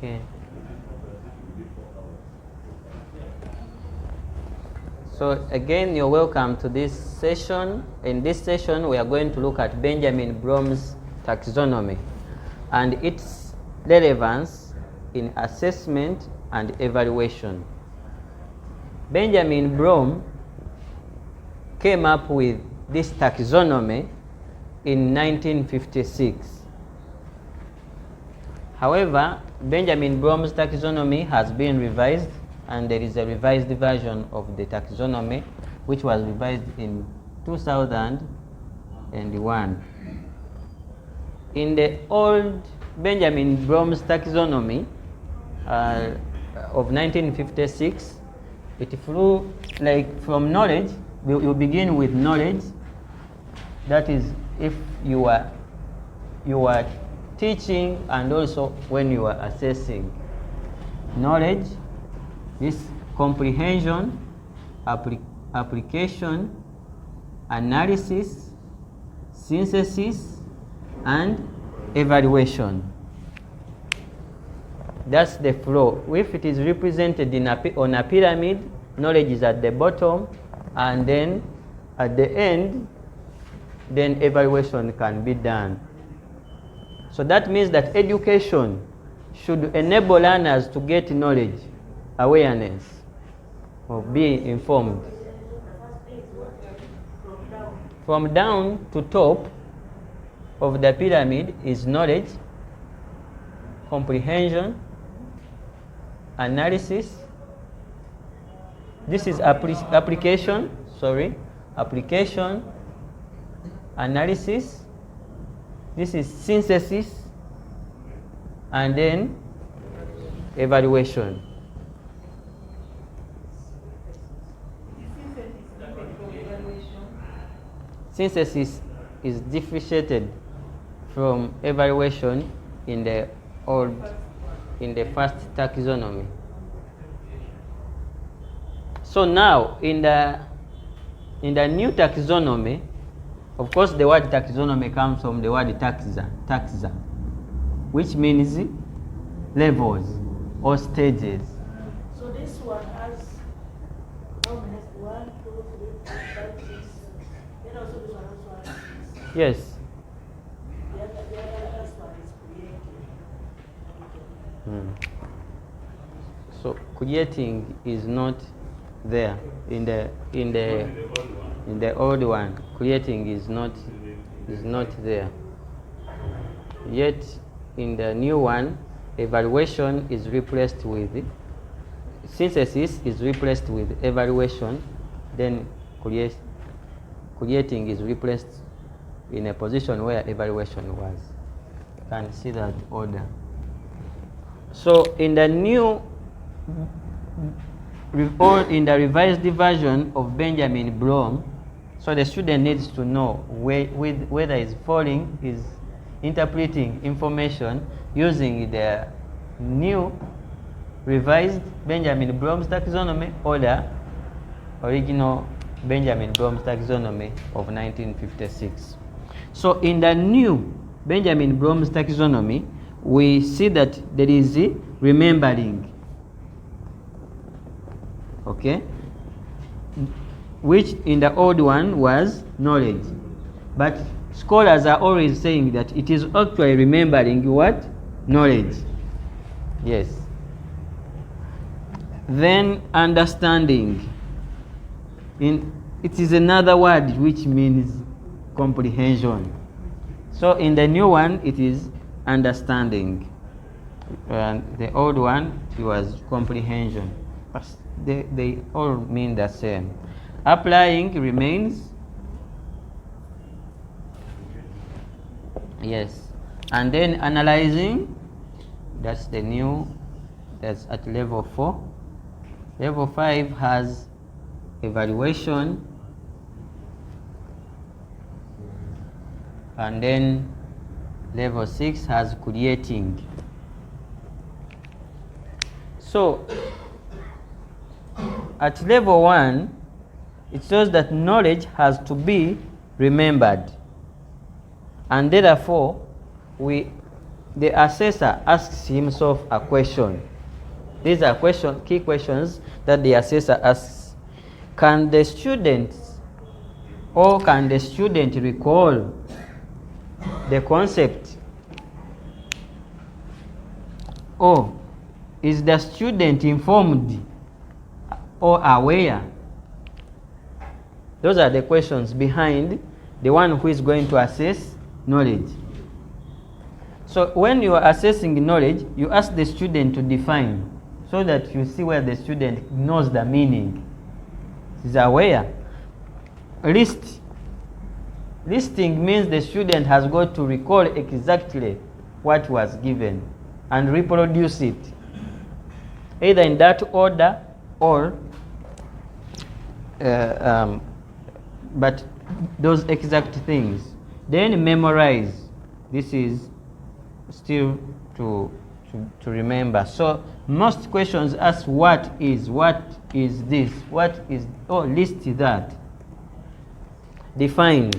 Okay. So again, you're welcome to this session. In this session, we are going to look at Benjamin Bloom's taxonomy and its relevance in assessment and evaluation. Benjamin Bloom came up with this taxonomy in 1956. However, Benjamin Bloom's taxonomy has been revised, and there is a revised version of the taxonomy which was revised in 2001. In the old Benjamin Bloom's taxonomy of 1956, it flew like from knowledge. You begin with knowledge. That is, if you are teaching and also when you are assessing. Knowledge, this comprehension, application, analysis, synthesis, and evaluation. That's the flow. If it is represented on a pyramid, knowledge is at the bottom, and then at the end, then evaluation can be done. So that means that education should enable learners to get knowledge, awareness, or be informed. From down to top of the pyramid is knowledge, comprehension, analysis. This is application, analysis. This is synthesis, and then evaluation. Synthesis is differentiated from evaluation in the first taxonomy. So now in the new taxonomy, of course the word taxonomy comes from the word taxa, which means levels or stages. So this one has how many? 1, 2, 3, 4, 5, 6. Then also this one also has 6. Yes. The other one is creating. So creating is not there in the old one. Creating is not there. Yet in the new one, evaluation is replaced with synthesis is replaced with evaluation, then creating is replaced in a position where evaluation was. You can see that order. So in the new or in the revised version of Benjamin Bloom, so the student needs to know whether is following, is interpreting information using the new revised Benjamin Bloom's taxonomy or the original Benjamin Bloom's taxonomy of 1956. So in the new Benjamin Bloom's taxonomy, we see that there is remembering. Okay, which in the old one was knowledge, but scholars are always saying that it is actually remembering what? Knowledge. Yes. Then understanding. It is another word which means comprehension. So in the new one it is understanding, and the old one it was comprehension. They all mean the same. Applying remains. Yes. And then analyzing, that's the new, that's at level 4. Level 5 has evaluation. And then level 6 has creating. So at level 1, it shows that knowledge has to be remembered, and therefore we the assessor asks himself a question. These are key questions that the assessor asks. Can the student recall the concept? Or is the student informed or aware? Those are the questions behind the one who is going to assess knowledge. So when you are assessing knowledge, you ask the student to define so that you see where the student knows the meaning, is aware. Listing means the student has got to recall exactly what was given and reproduce it, either in that order or but those exact things. Then memorize. This is still to remember. So most questions ask what is this, list that. Define.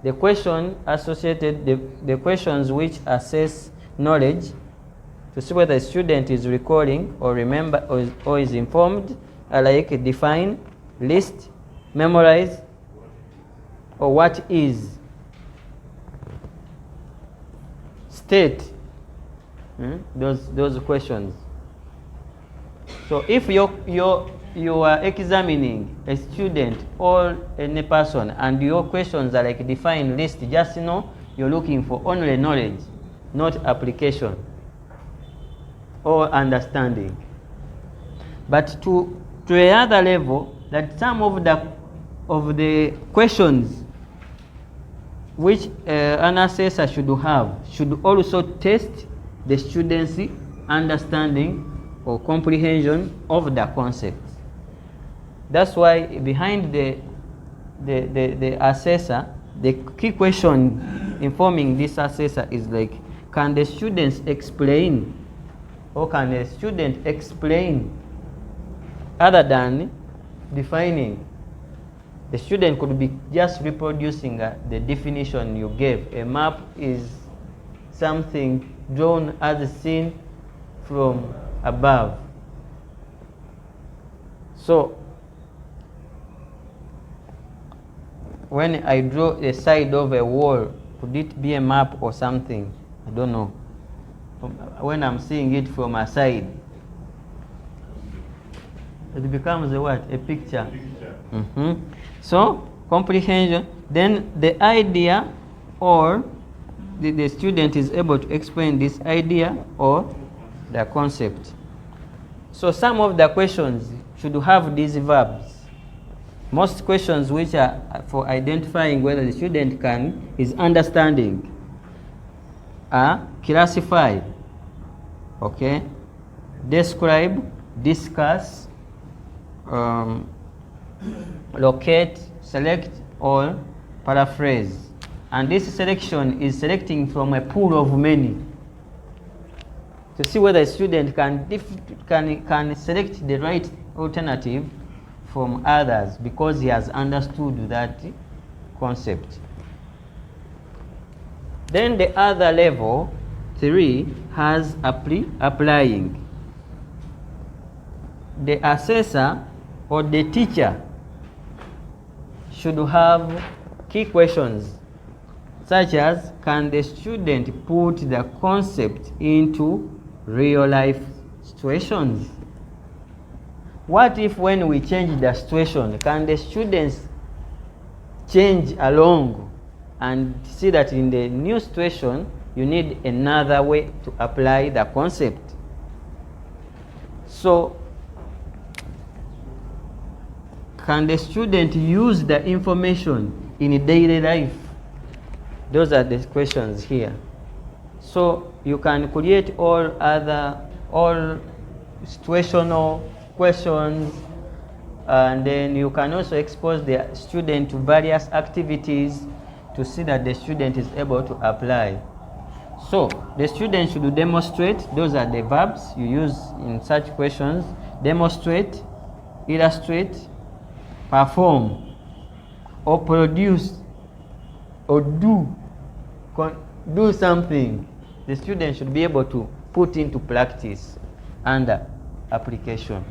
The question associated, the questions which assess knowledge to see whether a student is recalling or remember or is informed are like define, list, memorize, or what is, state. Those questions. So if you are examining a student or any person and your questions are like define, list, just know you're looking for only knowledge, not application or understanding. But to another level, that some of the questions which an assessor should also test the student's understanding or comprehension of the concept. That's why behind the assessor, the key question informing this assessor is like, can the students explain, or can the student explain other than defining? The student could be just reproducing the definition you gave. A map is something drawn as seen from above. So when I draw a side of a wall, could it be a map or something? I don't know. When I'm seeing it from a side, it becomes a what? A picture. So comprehension, then the idea, or the student is able to explain this idea or the concept. So some of the questions should have these verbs. Most questions which are for identifying whether the student is understanding are classify, okay, describe, discuss, locate, select, or paraphrase. And this selection is selecting from a pool of many to see whether a student can select the right alternative from others because he has understood that concept. Then the other level, 3, has applying. The assessor or the teacher should have key questions such as, can the student put the concept into real life situations? What if when we change the situation, can the students change along and see that in the new situation you need another way to apply the concept? So can the student use the information in daily life? Those are the questions here. So you can create all situational questions, and then you can also expose the student to various activities to see that the student is able to apply. So the student should demonstrate. Those are the verbs you use in such questions: demonstrate, illustrate, perform, or produce, or do something. the student should be able to put into practice under application.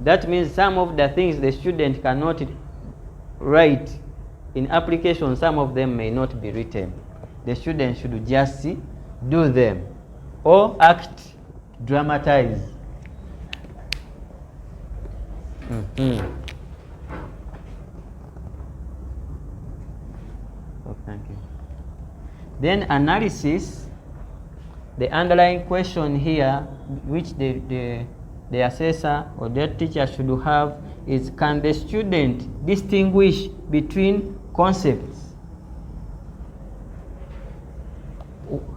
That means some of the things the student cannot write in application, some of them may not be written. The student should just do them or act, dramatize. Oh, thank you. Then analysis, the underlying question here, which the assessor or the teacher should have, is can the student distinguish between concepts?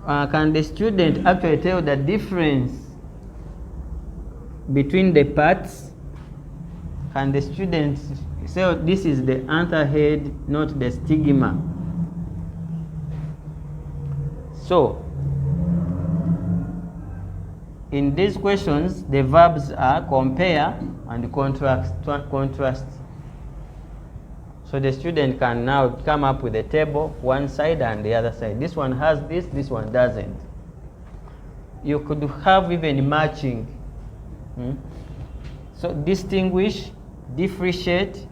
Can the student actually tell the difference between the parts? Can the student say this is the anther head, not the stigma? So, in these questions, the verbs are compare and contrast. So the student can now come up with a table, one side and the other side. This one has this one doesn't. You could have even matching. So distinguish, differentiate,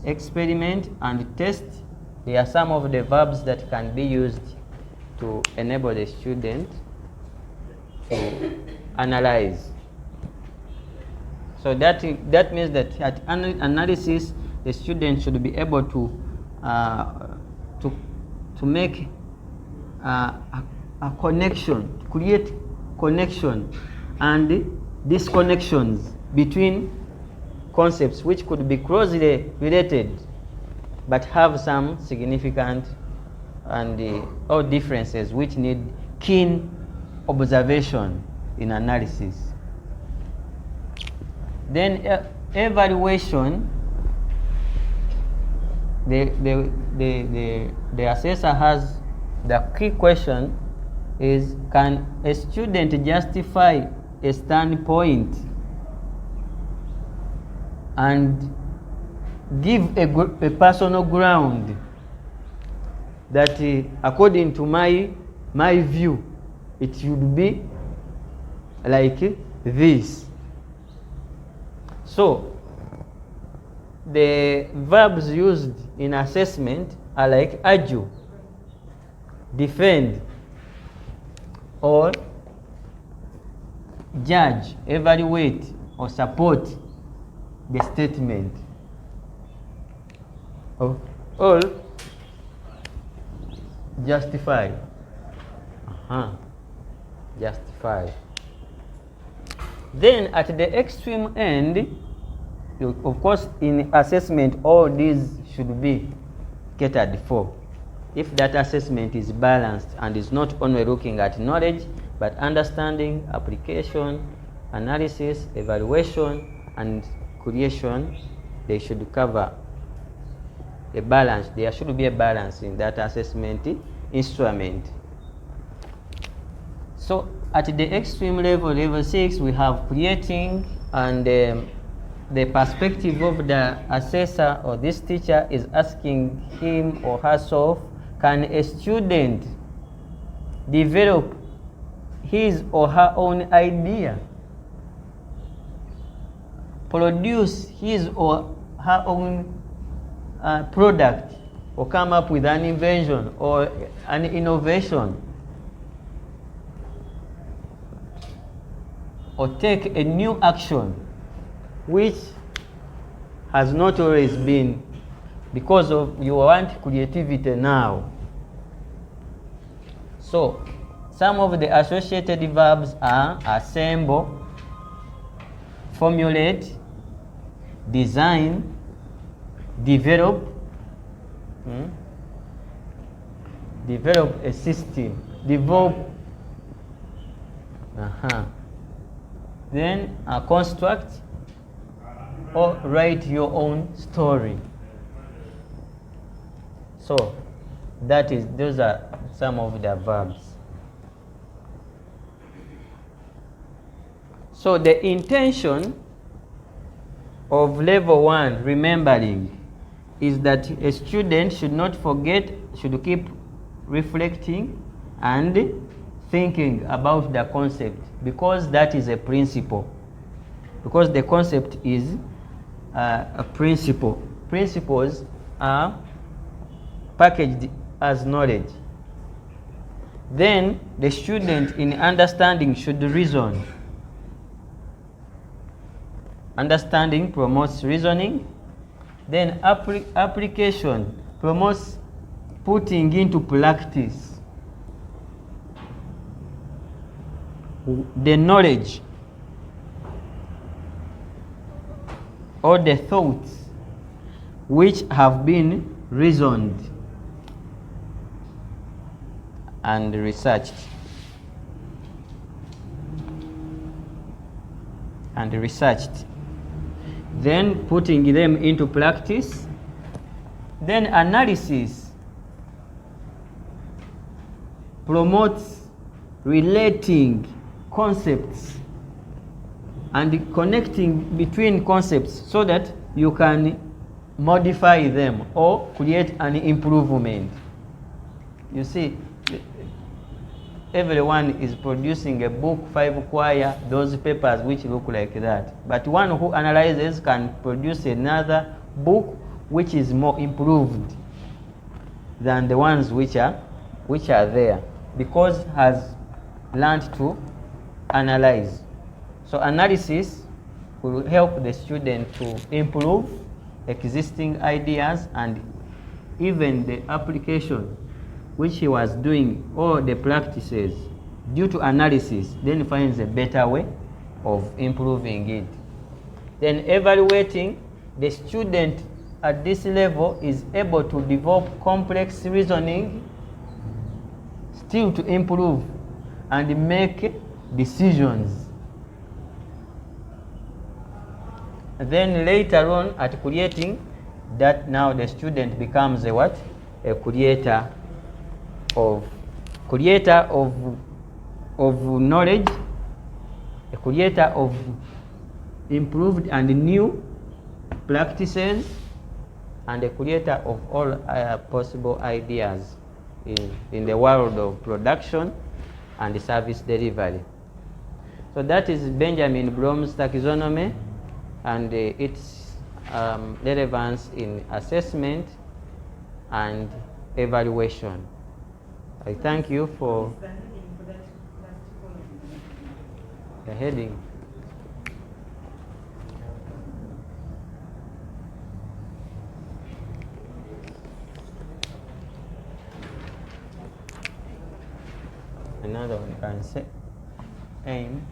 experiment, and test. They are some of the verbs that can be used to enable the student to analyze. So that means that at analysis, the student should be able to make a connection, create connection and disconnections between concepts which could be closely related but have some significant and or differences which need keen observation in analysis. Then evaluation, the assessor has the key question is, can a student justify a standpoint and give a personal ground that according to my view it should be like this. So the verbs used in assessment are like argue, defend, or judge, evaluate, or support the statement. Or justify. Justify. Then at the extreme end, of course, in assessment, all these should be catered for. If that assessment is balanced and is not only looking at knowledge, but understanding, application, analysis, evaluation, and creation, they should cover a balance. There should be a balance in that assessment instrument. So at the extreme level, level 6, we have creating, and the perspective of the assessor or this teacher is asking him or herself, can a student develop his or her own idea, produce his or her own product, or come up with an invention or an innovation, or take a new action which has not always been, because of you want creativity now. So some of the associated verbs are assemble, formulate, design, develop, develop a system, develop, then construct, or write your own story. So those are some of the verbs. So the intention of level 1, remembering, is that a student should not forget, should keep reflecting and thinking about the concept, because that is a principle. Because the concept is a principle. Principles are packaged as knowledge. Then the student in understanding should reason. Understanding promotes reasoning. Then application promotes putting into practice the knowledge or the thoughts which have been reasoned and researched. Then putting them into practice. Then analysis promotes relating concepts and connecting between concepts so that you can modify them or create an improvement. You see, everyone is producing a book, 5 choir, those papers which look like that. But one who analyzes can produce another book which is more improved than the ones which are there, because has learned to analyze. So analysis will help the student to improve existing ideas, and even the application which he was doing, or the practices, due to analysis, then finds a better way of improving it. Then evaluating, the student at this level is able to develop complex reasoning, still to improve and make decisions. Then later on at creating, that now the student becomes a what? A creator of knowledge, a creator of improved and new practices, and a creator of all possible ideas in the world of production and service delivery. So that is Benjamin Bloom's taxonomy and its relevance in assessment and evaluation. I thank you for the heading. Another one can say aim.